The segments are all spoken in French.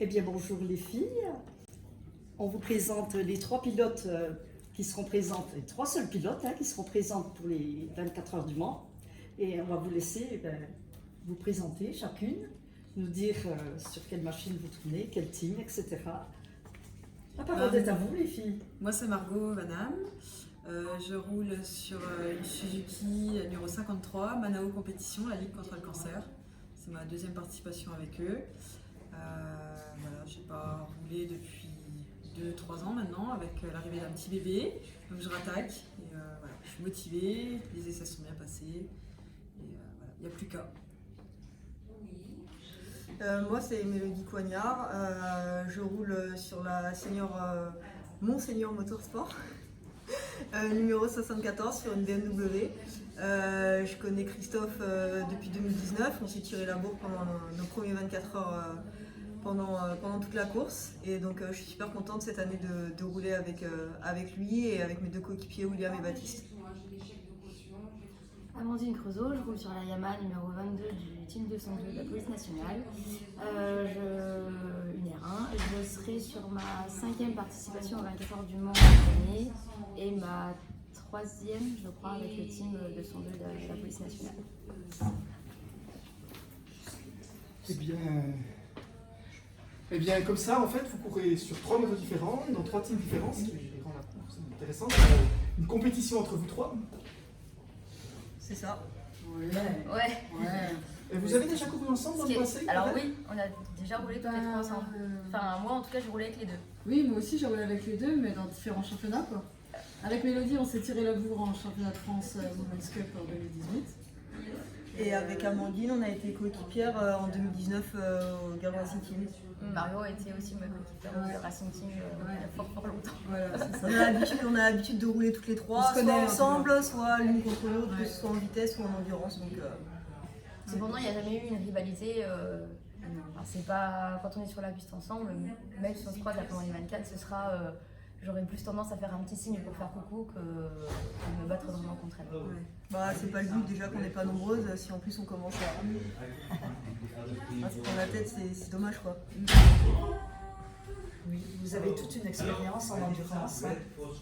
Eh bien, bonjour les filles. On vous présente les trois pilotes qui seront présents, les trois seuls pilotes qui seront présents pour les 24 heures du Mans. Et on va vous laisser vous présenter chacune, nous dire sur quelle machine vous tournez, quel team, etc. La parole est à vous les filles. Moi c'est Margot Vanham. Je roule sur une Suzuki numéro 53, Manao Compétition, la Ligue contre le cancer. C'est ma deuxième participation avec eux. Voilà, je n'ai pas roulé depuis 2-3 ans maintenant avec l'arrivée d'un petit bébé. Donc je rattaque et voilà, je suis motivée, les essais sont bien passés et voilà, il n'y a plus qu'à. Moi c'est Mélodie Coignard, je roule sur la Monseigneur Motorsport, numéro 74 sur une BMW. Je connais Christophe depuis 2019, on s'est tiré la bourre pendant nos premiers 24 heures pendant toute la course et donc je suis super contente cette année de rouler avec lui et avec mes deux coéquipiers William et Baptiste. Amandine Creusot, je roule sur la Yamaha numéro 22 du team 202 de la police nationale, une R1. Je serai sur ma 5e participation au 24 heures du Mans cette année et ma 3e, je crois, avec le team 202 de la police nationale. Eh bien, comme ça, en fait, vous courez sur 3 motos différents, dans 3 teams différents, ce qui rend la course intéressante. Une compétition entre vous trois. C'est ça. Ouais. Et vous avez déjà couru ensemble dans le passé? Alors oui, on a déjà roulé toutes les trois ensemble. Enfin, moi en tout cas, j'ai roulé avec les deux. Oui, moi aussi j'ai roulé avec les deux, mais dans différents championnats quoi. Avec Mélodie, on s'est tiré la bourre en championnat de France Women's Cup en 2018. Et avec Amandine, on a été coéquipière en 2019 au Garo Racing Team. Mario était aussi ma coéquipière au Racing Team il y a fort longtemps. Voilà, c'est ça. On a l'habitude de rouler toutes les trois, On se connaît, soit ensemble, soit l'une contre l'autre, que Ouais. ce soit en vitesse ou en endurance. Donc, Cependant, il n'y a jamais eu une rivalité. Enfin, c'est pas quand on est sur la piste ensemble, même si on se croise là pendant les 24, ce sera. J'aurais plus tendance à faire un petit signe pour faire coucou que de me battre vraiment contre elle. ouais. Bah, c'est pas le but déjà qu'on n'est pas nombreuses, si en plus on commence à se prendre la tête, c'est dommage quoi. Oui, vous avez toute une expérience en endurance.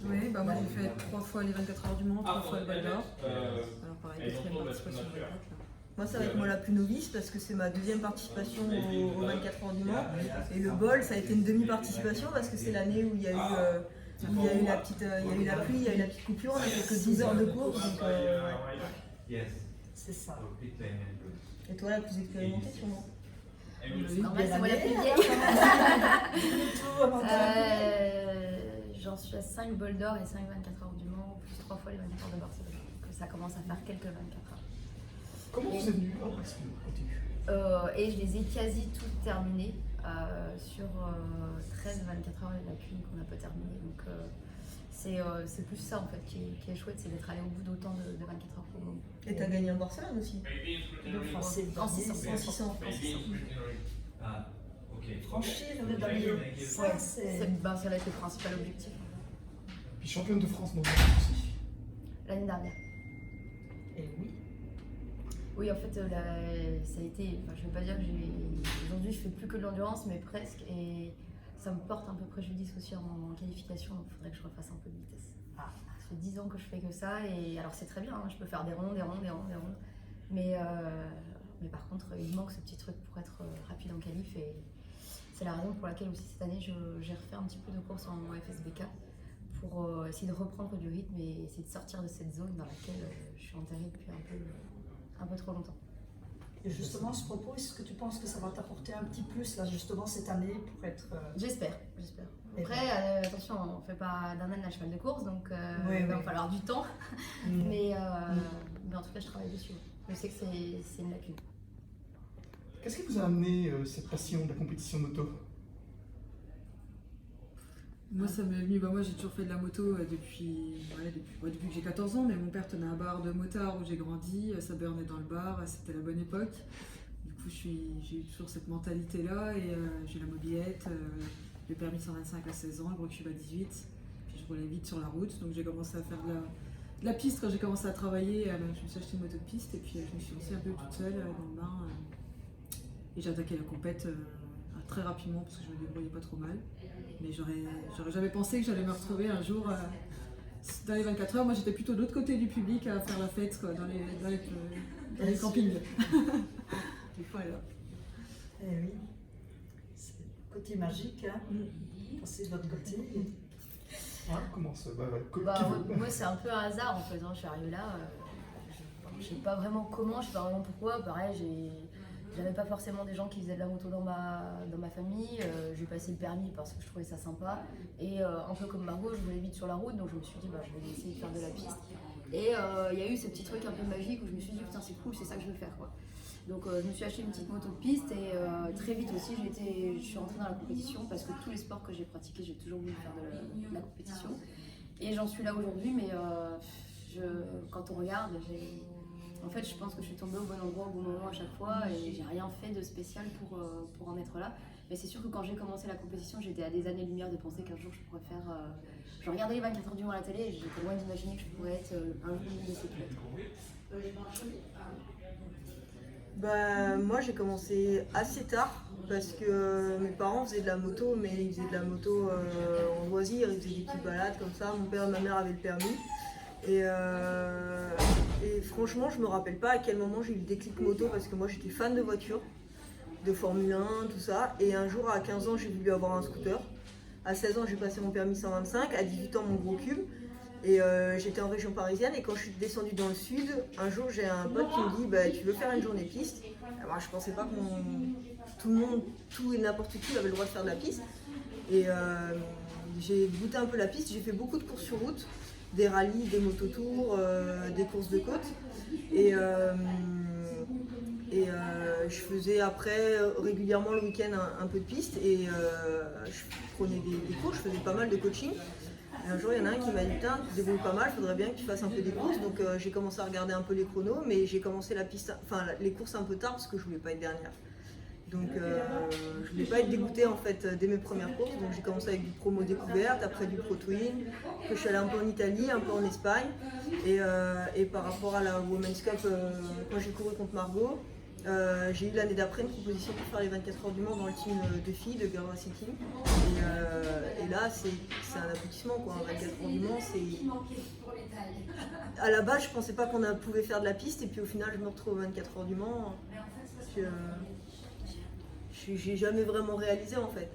Oui, bah moi j'ai fait 3 fois les 24 heures du Mans, 3 fois le Val d'Or. Alors pareil, 4e participation au 24 là. Moi c'est avec moi la plus novice parce que c'est ma deuxième participation au 24 heures du Mans. Et le bol ça a été une demi-participation parce que c'est l'année où il y a eu la pluie, il y a eu la petite coupure, on a fait que 12 heures de course. Donc, ouais. C'est ça. Et toi la plus expérimentée sûrement? Normal, c'est moi la plus vieille. Tout, Amanda. J'en suis à 5 bols d'or et 5 24 heures du Mans, plus 3 fois les 24 heures de Barcelone. Donc ça commence à faire quelques 24 heures. Comment vous êtes venu? Oh, excusez-moi, continue. Et je les ai quasi toutes terminées sur 13 24 heures la lacunes qu'on n'a pas terminées. Donc c'est plus ça en fait qui est chouette, c'est d'être allé au bout d'autant de 24 heures pour le moment. Et t'as gagné en Barcelone aussi? En 600. Franchir le dernier. Ça, c'est. Ça va être le principal objectif. Puis championne de France, moi aussi. L'année dernière. Et oui. Oui, en fait, ça a été. Enfin, je ne vais pas dire que aujourd'hui je fais plus que de l'endurance, mais presque. Et ça me porte un peu préjudice aussi en qualification, donc il faudrait que je refasse un peu de vitesse. Ah. Ça fait 10 ans que je fais que ça, et alors c'est très bien, je peux faire des rondes. Mais par contre, il manque ce petit truc pour être rapide en qualif, et c'est la raison pour laquelle aussi cette année j'ai refait un petit peu de course en FSBK pour essayer de reprendre du rythme et essayer de sortir de cette zone dans laquelle je suis enterrée depuis un peu trop longtemps. Et justement, à ce propos, est-ce que tu penses que ça va t'apporter un petit plus, là, justement, cette année, pour être... J'espère. Et Après, attention, on ne fait pas d'un âne la cheval de course, donc Oui, il va oui. falloir du temps. Mm. Mais en tout cas, je travaille dessus. Je sais que c'est une lacune. Qu'est-ce qui vous a amené cette passion de la compétition moto? Moi ça m'est venu, moi j'ai toujours fait de la moto depuis que j'ai 14 ans, mais mon père tenait un bar de motard où j'ai grandi, ça burnait dans le bar, c'était la bonne époque. Du coup j'ai eu toujours cette mentalité là et j'ai la mobilette, le permis 125 à 16 ans, le brevet à 18, puis je roulais vite sur la route, donc j'ai commencé à faire de la piste quand j'ai commencé à travailler, je me suis acheté une moto de piste et puis je me suis lancée un peu toute seule dans le bain et j'ai attaqué la compète à très rapidement parce que je me débrouillais pas trop mal. Mais j'aurais jamais pensé que j'allais me retrouver un jour dans les 24 heures. Moi j'étais plutôt de l'autre côté du public à faire la fête quoi, dans les campings. Des fois là. Eh oui, c'est le côté magique, hein. C'est de l'autre côté. Comment ça Moi, c'est un peu un hasard en fait. Je suis arrivée là, je sais pas vraiment comment, je sais pas vraiment pourquoi. Pareil, j'avais pas forcément des gens qui faisaient de la moto dans ma famille. J'ai passé le permis parce que je trouvais ça sympa. Et un peu comme Margot, je voulais vite sur la route, donc je me suis dit, je vais essayer de faire de la piste. Et il y a eu ce petit truc un peu magique où je me suis dit, putain, c'est cool, c'est ça que je veux faire quoi. Donc je me suis acheté une petite moto de piste et très vite aussi je suis rentrée dans la compétition parce que tous les sports que j'ai pratiqués, j'ai toujours voulu faire de la compétition. Et j'en suis là aujourd'hui, mais quand on regarde, en fait je pense que je suis tombée au bon endroit au bon moment à chaque fois et j'ai rien fait de spécial pour en être là. Mais c'est sûr que quand j'ai commencé la compétition, j'étais à des années-lumière de penser qu'un jour je pourrais faire... Je regardais les 24 heures du Mans à la télé et j'étais loin d'imaginer que je pourrais être un jour une de ces pilotes. Moi j'ai commencé assez tard parce que mes parents faisaient de la moto, mais ils faisaient de la moto en loisir, ils faisaient des petites balades comme ça. Mon père et ma mère avaient le permis. Et franchement, je me rappelle pas à quel moment j'ai eu le déclic moto parce que moi j'étais fan de voitures, de Formule 1, tout ça. Et un jour à 15 ans, j'ai voulu avoir un scooter. À 16 ans, j'ai passé mon permis 125. À 18 ans, mon gros cube. Et j'étais en région parisienne et quand je suis descendue dans le sud, un jour j'ai un pote qui me dit tu veux faire une journée piste. Alors je pensais pas que tout le monde, tout et n'importe qui avait le droit de faire de la piste. Et j'ai goûté un peu la piste, j'ai fait beaucoup de courses sur route, des rallyes, des mototours, des courses de côte. Et je faisais après régulièrement le week-end un peu de piste et je prenais des cours, je faisais pas mal de coaching. Et un jour, il y en a un qui m'a dit putain, tu te débrouilles pas mal, il faudrait bien que tu fasses un peu des courses. Donc j'ai commencé à regarder un peu les chronos, mais j'ai commencé les courses un peu tard parce que je voulais pas être dernière. Donc je voulais pas être dégoûtée en fait dès mes premières courses. Donc j'ai commencé avec du promo découverte, après du pro twin, que je suis allée un peu en Italie, un peu en Espagne. Et par rapport à la Women's Cup, quand j'ai couru contre Margot, j'ai eu l'année d'après une proposition pour faire les 24 heures du Mans dans le team de filles, de Girl Racing Team. Et là, c'est un aboutissement quoi. 24 heures du Mans, c'est... À la base, je pensais pas qu'on pouvait faire de la piste, et puis au final, je me retrouve aux 24 heures du Mans. J'ai jamais vraiment réalisé en fait.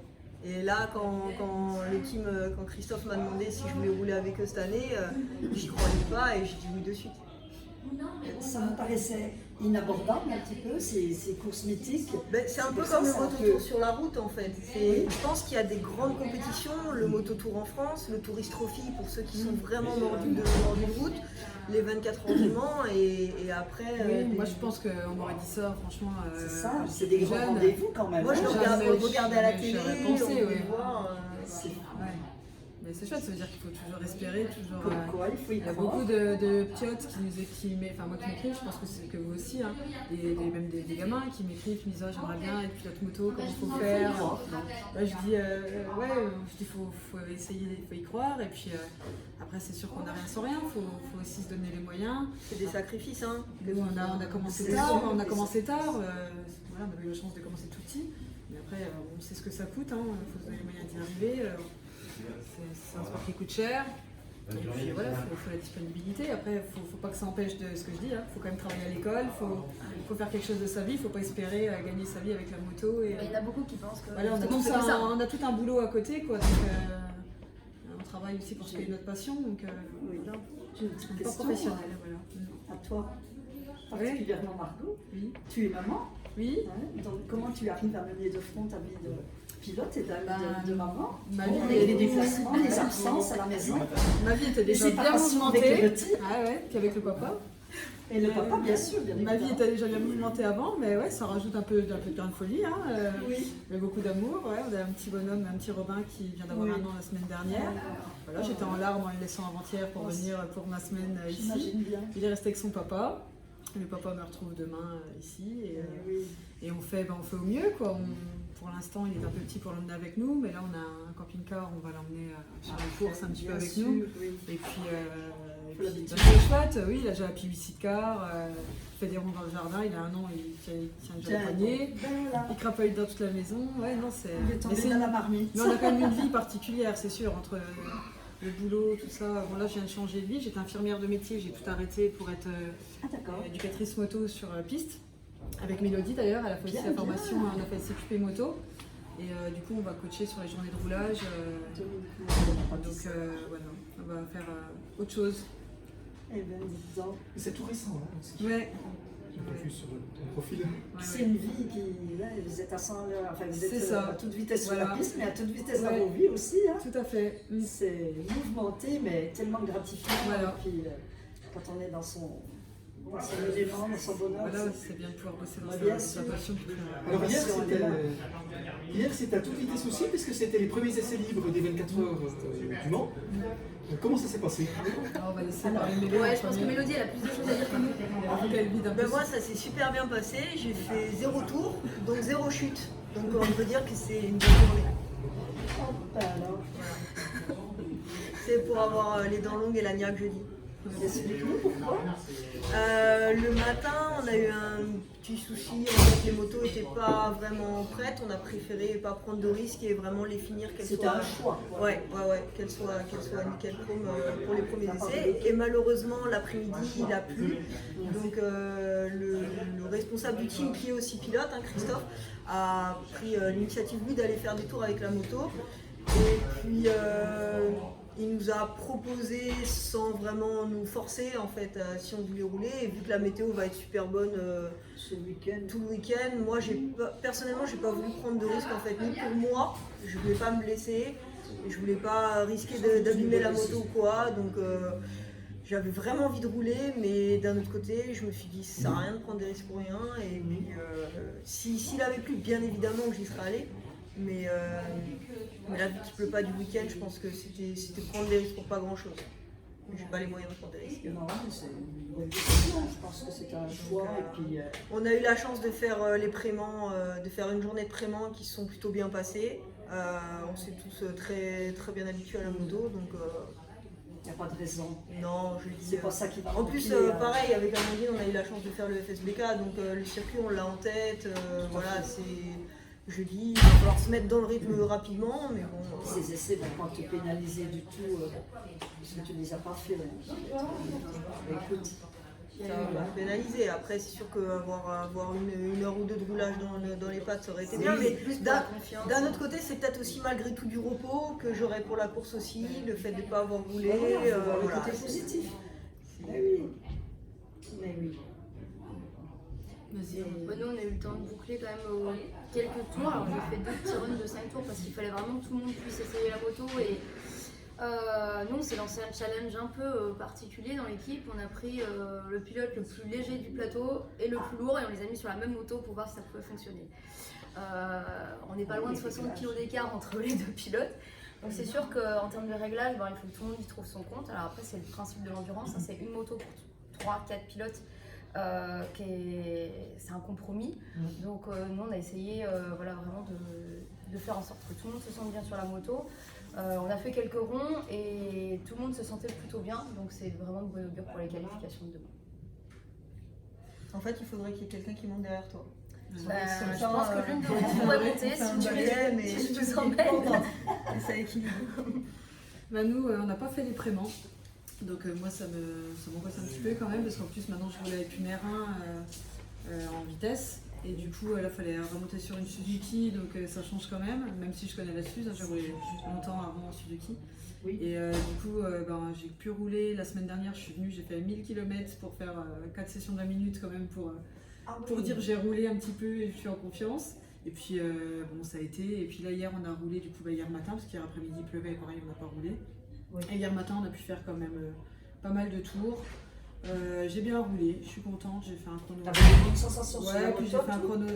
Et là, quand Christophe m'a demandé si je voulais rouler avec eux cette année, j'y croyais pas et j'ai dit oui de suite. Ça me paraissait inabordable un petit peu, ces courses mythiques. C'est un peu comme le mototour sur la route en fait. Je pense qu'il y a des grandes compétitions, le mototour en France, le Tourist Trophy pour ceux qui sont vraiment mordus de route, les 24 heures du Mans et après... Oui, moi je pense qu'on m'aurait dit ça franchement. C'est ça, c'est des grands rendez-vous quand même. Moi je regardais à la télé, on ouais. voir... Mais c'est chouette, ça veut dire qu'il faut toujours espérer, toujours. Quoi, il faut y il y a croire. beaucoup de piotes qui m'écrivent, je pense que c'est que vous aussi, hein, même des gamins qui m'écrivent, qui me disent j'aimerais bien être pilote moto, comment il faut faire. Là je dis faut essayer, il faut y croire, et puis après c'est sûr qu'on n'a rien sans rien, faut aussi se donner les moyens. C'est des sacrifices, hein. On a commencé tard, voilà, on avait eu la chance de commencer tout petit, mais après on sait ce que ça coûte, il faut se donner les moyens d'y arriver. C'est un sport qui coûte cher, et puis voilà, il faut la disponibilité. Après, il ne faut pas que ça empêche de ce que je dis, il faut quand même travailler à l'école, il faut faire quelque chose de sa vie, il ne faut pas espérer gagner sa vie avec la moto. Il y en a beaucoup qui pensent que voilà, on a tout un boulot à côté, quoi, donc on travaille aussi pour ce qui est notre passion, donc voilà. J'ai une On petite n'est pas question professionnel. Voilà. à toi, particulièrement Margot. Oui. Tu es maman, Oui. hein, donc comment tu arrives à mener de front ta vie de pilote et ta vie de maman? Ma vie, Les déplacements, les absences à la maison. Ma vie était déjà C'est pas bien facile mouvementée. avec le petit. Ah ouais, puis avec le papa. Et le papa, bien sûr, bien Ma vie évidemment. était déjà bien mouvementée avant, mais ouais, ça rajoute un peu de folie. Hein. Oui. Mais beaucoup d'amour. Ouais. On a un petit bonhomme, un petit Robin qui vient d'avoir Oui. 1 an la semaine dernière. Voilà, j'étais en larmes en le laissant avant-hier pour venir pour ma semaine ici. J'imagine bien. Il est resté avec son papa. Le papa me retrouve demain ici Oui. et on fait au mieux, quoi. Pour l'instant, il est un peu petit pour l'emmener avec nous, mais là, on a un camping-car, on va l'emmener sur les courses un petit peu Bien avec sûr, nous. oui. Et puis, Faut l'habitude. c'est chouette, oui, il a déjà appris 8 car, il fait des ronds dans le jardin, il a 1 an, il tient déjà le poignet, Ben voilà. il crapaille dans toute la maison. Ouais, non, c'est. Il est mais tombé c'est dans une- la marmite. Mais on a quand même une vie particulière, c'est sûr, entre le boulot, tout ça. Bon, là, je viens de changer de vie, j'étais infirmière de métier, j'ai tout arrêté pour être Ah d'accord. éducatrice moto sur piste. Avec Mélodie d'ailleurs, elle a fait aussi Bien, la formation, bien. on a fait CQP moto. Et du coup, on va coacher sur les journées de roulage. Donc voilà, on va faire autre chose. Eh ben, dis donc. Mais c'est tout récent, hein, aussi. Ouais, J'ai pas vu sur ton profil. ouais, C'est ouais. une vie qui, là, vous êtes à 100 l'heure, enfin vous C'est êtes ça. à toute vitesse sur Voilà. la piste, mais à toute vitesse dans Ouais. vos vies aussi. Hein. Tout à fait. C'est mouvementé, mais tellement gratifiant. Voilà. Et puis, quand on est dans son élément, dans son bonheur, Voilà, c'est- c'est bien de pouvoir bosser dans Ouais, sa, bien sa sûr. passion. Alors hier, Passion, c'était elle est là. à toute vitesse aussi, puisque c'était les premiers essais libres des 24 heures du Mans. Comment ça s'est passé? Alors, on va laisser parler Mélodie. Ouais, je pense que Mélodie, elle a plus de choses à dire que nous. Elle vide un peu. Ben moi, ça s'est super bien passé. J'ai fait 0 tour, donc 0 chute. Donc on peut dire que c'est une bonne journée. Oh, ben alors, C'est pour avoir les dents longues et la niaque jeudi. explique-nous pourquoi. Le matin, on a eu un petit souci. En fait, les motos n'étaient pas vraiment prêtes. On a préféré pas prendre de risques et vraiment les finir qu'elles C'était soient. un choix. Ouais, qu'elles soient nickel chrome pour les premiers essais. Et malheureusement, l'après-midi, il a plu. Donc le responsable du team, qui est aussi pilote, hein, Christophe, a pris l'initiative lui d'aller faire des tours avec la moto. Et puis il nous a proposé, sans vraiment nous forcer en fait, si on voulait rouler. Et vu que la météo va être super bonne Ce week-end. tout le week-end, moi personnellement j'ai pas voulu prendre de risque en fait, ni pour moi, je voulais pas me blesser, et je voulais pas risquer d'abîmer la moto ou quoi, donc j'avais vraiment envie de rouler, mais d'un autre côté je me suis dit ça sert à rien de prendre des risques pour rien, et puis s'il avait plu, bien évidemment que j'y serais allée, mais là vu qu'il pleut pas du week-end, je pense que c'était prendre des risques pour pas grand chose. J'ai pas les moyens de prendre des risques. Non, mais c'est une bonne décision. Je pense que c'est un choix. Et puis, On a eu la chance de faire les préments, de faire une journée de préments qui se sont plutôt bien passées. On s'est tous très, très bien habitués à la moto, donc il n'y a pas de raison. non, je dis. C'est pas ça qui va En plus, compliquer, pareil, avec Amandine, on a eu la chance de faire le FSBK, donc le circuit, on l'a en tête. Voilà, c'est jeudi, il va falloir se mettre dans le rythme rapidement, mais bon. Ces essais ne vont pas te pénaliser du tout si tu ne les as pas fait. Écoute, Ça va me pénaliser. Après, c'est sûr qu'avoir une heure ou deux de roulage dans les pattes, ça aurait été bien. Mais Plus pour la confiance. d'un autre côté, c'est peut-être aussi malgré tout du repos que j'aurais pour la course aussi, le fait de ne pas avoir roulé. il faut voir le voilà. côté positif. Mais oui. Mais oui. Vas-y. Bon, nous, on a eu le temps de boucler quand même quelques tours. Alors, j'ai fait 2 petits runs de 5 tours parce qu'il fallait vraiment que tout le monde puisse essayer la moto. Et nous, on s'est lancé un challenge un peu particulier dans l'équipe. On a pris le pilote le plus léger du plateau et le plus lourd et on les a mis sur la même moto pour voir si ça pouvait fonctionner. On n'est pas loin de 60 kg d'écart entre les deux pilotes. Donc c'est sûr qu'en termes de réglage, il faut que tout le monde y trouve son compte. Alors après, c'est le principe de l'endurance. Hein, c'est une moto pour 3-4 pilotes. C'est un compromis. Donc nous, on a essayé vraiment de faire en sorte que tout le monde se sente bien sur la moto. On a fait quelques ronds et tout le monde se sentait plutôt bien. Donc c'est vraiment de bon augure pour les qualifications de demain. En fait, il faudrait qu'il y ait quelqu'un qui monte derrière toi. Je pense que l'une de vous pourrait monter si tu veux, mais si je vous emmène. ça équilibre. Bah, nous, on n'a pas fait les préments. Donc moi, ça m'angoisse un petit peu quand même, parce qu'en plus, maintenant, je roule avec une R1 en vitesse. Et du coup, là, il fallait remonter sur une Suzuki, donc ça change quand même, même si je connais la Suze, hein, j'ai roulé longtemps avant en Suzuki. Oui. Et du coup, j'ai pu rouler. La semaine dernière, je suis venue, j'ai fait 1000 km pour faire 4 sessions d'1 minute quand même pour dire j'ai roulé un petit peu et je suis en confiance. Et puis ça a été. Et puis là hier on a roulé du coup hier matin parce qu'hier après-midi il pleuvait et pareil on n'a pas roulé. Oui. Et hier matin on a pu faire quand même pas mal de tours. J'ai bien roulé, je suis contente, j'ai fait un chrono. T'avais des bonnes sensations sur la Ouais, puis j'ai moto, fait un tout chrono.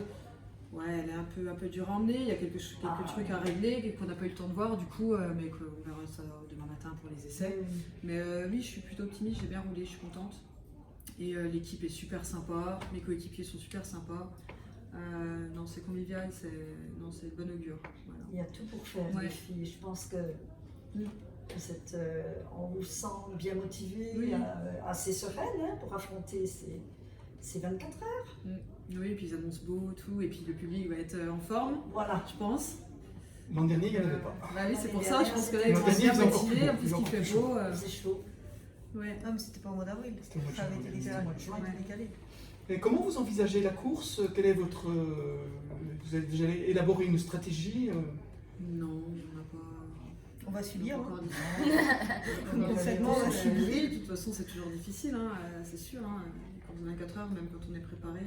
Ouais, elle est un peu dure à emmener, il y a quelques trucs à régler qu'on n'a pas eu le temps de voir du coup, mais qu'on verra ça demain matin pour les essais. Mais oui, je suis plutôt optimiste, j'ai bien roulé, je suis contente. Et l'équipe est super sympa, mes coéquipiers sont super sympas. Non, c'est convivial, c'est de bon augure. Voilà. Il y a tout pour faire, Ouais. les filles. Je pense que vous êtes, on vous sent bien motivée, Oui. assez sereine hein, pour affronter ces 24 heures. Oui, et puis ils annoncent beau, tout, et puis le public va être en forme, Voilà. je pense. L'an dernier, il n'y en avait Euh, pas. Bah oui, c'est pour L'année ça, je pense que là, ils dernière, vont être bien c'était encore plus motivés, beau, en plus ils ont qu'il encore fait plus beau. Il faisait chaud. Ouais. Ah, mais c'était pas au mois d'avril. C'était au mois de Ça avait juin, été oui. décalé. Au mois de juin. Ça a été décalé. Et comment vous envisagez la course? Quel est votre... vous avez déjà élaboré une stratégie Non, on n'a pas... On va subir. pas Hein. encore dit. Concrètement, on va subir. Oui, de toute façon, c'est toujours difficile, hein, c'est sûr. Hein. Quand on a 24 heures, même quand on est préparé.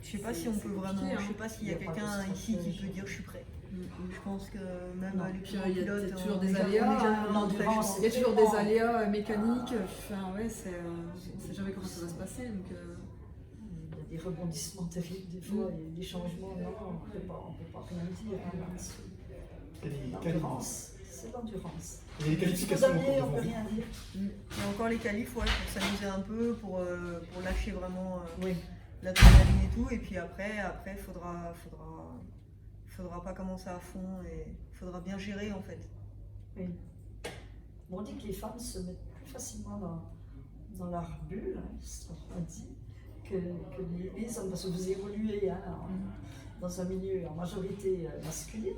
Je sais pas si on C'est peut compliqué, vraiment. hein. Je sais pas s'il y a Il y a pas de quelqu'un ici qui stratégie. peut dire je suis prêt. Mm. Je pense que même Non. les Puis, plus grands il y a pilotes. toujours on des est jamais- aléas, on est jamais hein, vraiment prêt, l'endurance. je Il y a toujours des Vraiment. aléas mécaniques, enfin ouais, on sait jamais comment ça va se passer. Donc, Il y a des rebondissements terribles des fois, et des changements. Non, on ne peut pas rien dire hein, là-dessus. L'endurance, c'est l'endurance. Il y a les Jusqu'aux qualifications derniers, on encore ne peut devant rien dire. Il y a encore les qualifs ouais, pour s'amuser un peu, pour lâcher vraiment Oui. l'adrénaline et tout. Et puis après, faudra pas commencer à fond et faudra bien gérer en fait. Oui. Bon, on dit que les femmes se mettent plus facilement dans leur bulle, hein, c'est ce qu'on dit, que les hommes, parce que vous évoluez hein, dans un milieu en majorité masculin.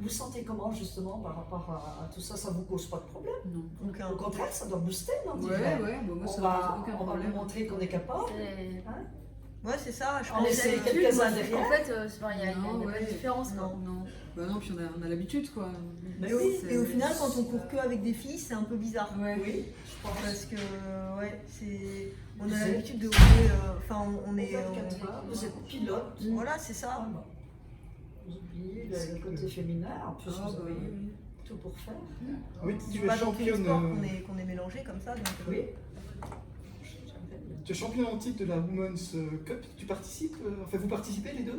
Vous sentez comment justement par rapport à tout ça? Ça ne vous cause pas de problème? non. Aucun. Au contraire, ça doit booster, non? Ouais, bon, moi ça ne pose aucun On va vous problème. montrer qu'on est capable. C'est- Hein? Ouais, c'est ça. Je On pense essaie que- quelques-uns En derrière. fait, il n'y a, Non, pas de ouais. différence. Quoi. Non. Bah non, puis on a l'habitude quoi. Mais Et au, oui, et au final, quand on court que avec des filles, c'est un peu bizarre. Ouais. Oui, Parce que, ouais, c'est. On Vous a êtes- l'habitude de rouler. Enfin, on est. 24 heures, vous êtes pilote. Voilà, c'est ça. Ah, bon. Vous oubliez le côté féminin, en plus Ah, vous bah, avez oui. tout pour faire. Oui, C'est tu es pas dans tous les championne, sports qu'on est mélangé comme ça. Donc, Oui. tu es championne en titre de la Women's Cup. Tu participes, enfin vous participez les deux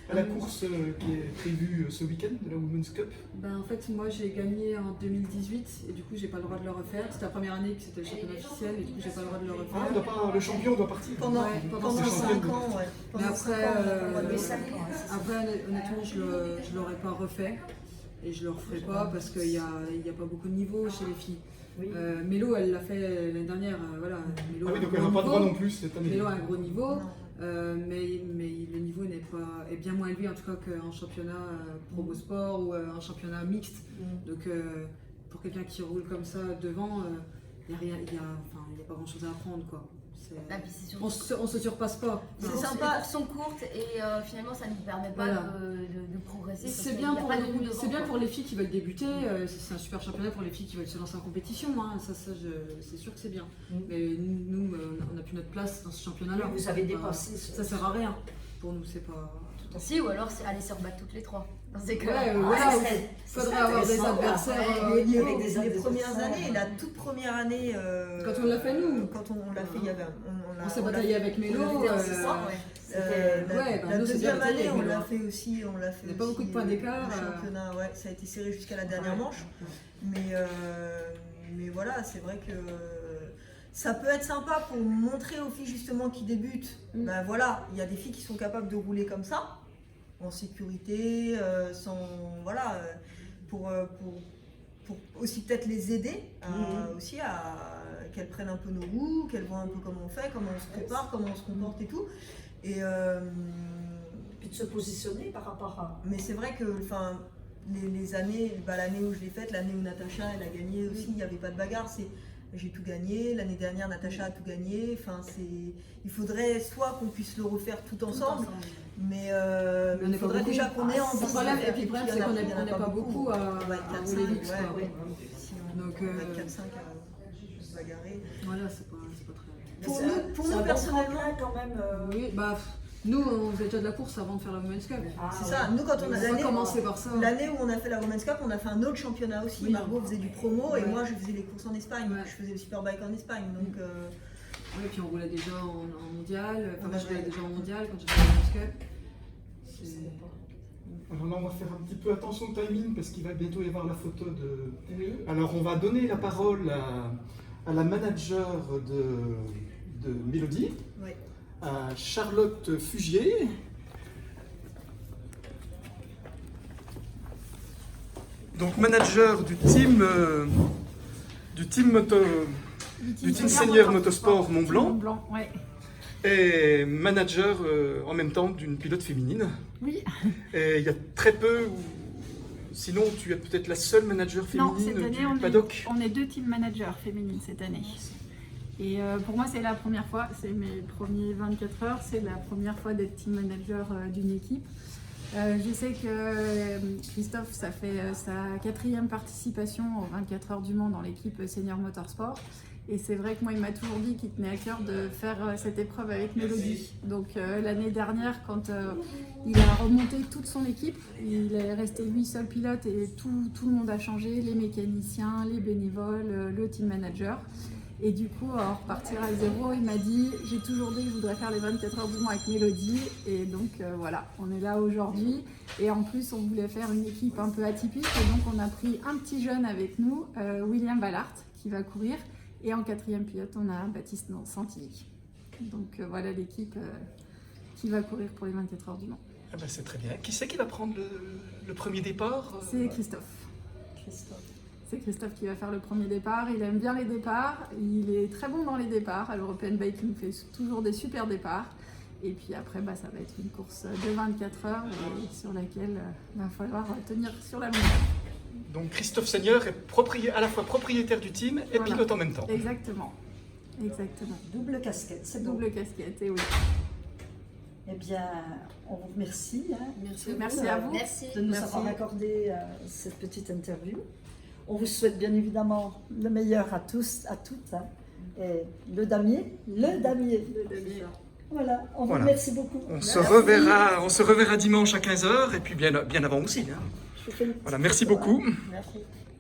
à la course qui est prévue ce week-end de la Women's Cup. Ben, en fait, moi j'ai gagné en 2018 et du coup j'ai pas le droit de le refaire. C'était la première année que c'était le championnat officiel et du coup j'ai pas le droit de le Ah, refaire. on doit pas, le champion doit partir. Pendant, Ouais, pendant pendant ces 5 championnes. ans, ouais. Mais Pendant après, 5 ans, on a pas le droit de Mais le ça, faire. Après, honnêtement, je l'aurais pas refait et je le referai pas parce qu'il y a pas beaucoup de niveaux chez les filles. Oui. Mélo, elle l'a fait l'année dernière, voilà. Mélo Ah oui, a un donc gros elle n'a pas de droit niveau. non plus cette année. Mélo a un gros niveau, Non. mais le niveau est bien moins élevé en tout cas qu'en championnat promo sport ou en championnat mixte. Donc pour quelqu'un qui roule comme ça devant, il n'y a pas grand chose à apprendre quoi. Ah, puis c'est surtout- On se surpasse pas. C'est Les sympa. courses sont courtes et finalement ça ne nous permet pas Voilà. de progresser. parce C'est qu'il bien, y a pour pas de les, roue devant, c'est bien quoi. pour les filles qui veulent débuter, c'est un super championnat pour les filles qui veulent se lancer en compétition, hein. C'est sûr que c'est bien. Mais nous, on n'a plus notre place dans ce championnat-là. Vous avez C'est pas- dépassé Ça sert à rien. Pour nous, c'est pas tout à fait. Si, ou alors c'est aller se rebattre toutes les trois. Dans ces Ouais, cas-là. voilà, ça il serait- faudrait ça serait avoir des intéressant, adversaires. ouais. Les, avec des les premières adversaires. années, la toute première année. Quand on l'a fait, nous. Quand on l'a fait, il y avait. On s'est bataillé avec Mélo. C'est ça, ouais. La, Ouais, bah, la nous, c'est deuxième bien bataillé année, avec on Mélo, l'a hein. fait aussi. On l'a fait Il n'y a pas aussi, beaucoup de points d'écart, Le championnat, ouais, ça a été serré jusqu'à la dernière manche. Mais voilà, c'est vrai que ça peut être sympa pour montrer aux filles justement qui débutent. Ben voilà, il y a des filles qui sont capables de rouler comme ça, en sécurité, voilà, pour aussi peut-être les aider aussi à qu'elles prennent un peu nos roues, qu'elles voient un peu comment on fait, comment on se prépare, comment on se comporte et tout. Et Puis de se positionner par rapport à. mais c'est vrai que les années, l'année où je l'ai faite, l'année où Natacha elle a gagné aussi, il n'y avait pas de bagarre. J'ai tout gagné. L'année dernière, Natacha a tout gagné. Il faudrait soit qu'on puisse le refaire tout ensemble, mais on il n'est pas faudrait beaucoup. déjà qu'on ait envie. Le problème, de le faire. et puis le problème, Il y c'est en a- qu'on il y en a n'est pas pas beaucoup à On va être à 4-5, rouler vite, ouais, quoi. ouais. Si on Donc, va être 4-5 à se bagarrer. Voilà, c'est pas très. Mais Pour c'est nous- un- pour c'est nous, un bon personnellement- tremplin, quand même. Oui, bah, nous, on faisait déjà de la course avant de faire la Women's Cup. Ah, C'est ouais. ça. Nous, quand on a On va commencer par ça. l'année où on a fait la Women's Cup, on a fait un autre championnat aussi. Oui. Margot faisait du promo et Ouais. moi je faisais les courses en Espagne. Ouais. Je faisais le Superbike en Espagne. Donc Ouais, puis on roulait déjà en mondial. Enfin, On moi, je roulais avait- déjà en mondial quand j'ai fait la Women's Cup. Je sais pas. Alors là, on va faire un petit peu attention au timing parce qu'il va bientôt y avoir la photo de. Oui. Alors, on va donner la parole à la manager de de Mélodie, Oui. à Charlotte Fugier, donc manager du team Senior Motorsport Mont Blanc, ouais. et manager en même temps d'une pilote féminine. Oui. Et il y a très peu, sinon tu es peut-être la seule manager Non, féminine cette année, du paddock. on est 2 team managers féminines cette année. Et pour moi, c'est la première fois, c'est mes premiers 24 heures, c'est la première fois d'être team manager d'une équipe. Je sais que Christophe, ça fait sa 4e participation aux 24 heures du Mans dans l'équipe Senior Motorsport. Et c'est vrai que moi, il m'a toujours dit qu'il tenait à cœur de faire cette épreuve avec Mélodie. Donc l'année dernière, quand il a remonté toute son équipe, il est resté lui seul pilote et tout le monde a changé, les mécaniciens, les bénévoles, le team manager. Et du coup, à repartir à zéro, il m'a dit « J'ai toujours dit que je voudrais faire les 24 heures du Mans avec Mélodie. » Et donc voilà, on est là aujourd'hui. Et en plus, on voulait faire une équipe un peu atypique. Et donc, on a pris un petit jeune avec nous, William Ballard, qui va courir. Et en 4e pilote, on a Baptiste Santini. Donc voilà l'équipe qui va courir pour les 24 heures du Mans. Ah ben, c'est très bien. Qui c'est qui va prendre le premier départ? C'est Christophe. C'est Christophe qui va faire le premier départ. Il aime bien les départs. Il est très bon dans les départs. À l'European Bike, il nous fait toujours des super départs. Et puis après, ça va être une course de 24 heures et sur laquelle il va falloir tenir sur la longueur. Donc Christophe Seigneur est à la fois propriétaire du team et Voilà. pilote en même temps. Exactement. Exactement. Double casquette, c'est bon. Double casquette, et oui. Eh bien, on vous remercie. Merci à vous. Merci. De nous Merci. avoir accordé cette petite interview. On vous souhaite bien évidemment le meilleur à tous, à toutes. Et le damier. Voilà, on vous Voilà. remercie beaucoup. On se reverra dimanche à 15 h et puis bien avant aussi. Hein. Je vous fais une Voilà, petite merci photo, beaucoup. hein. Merci.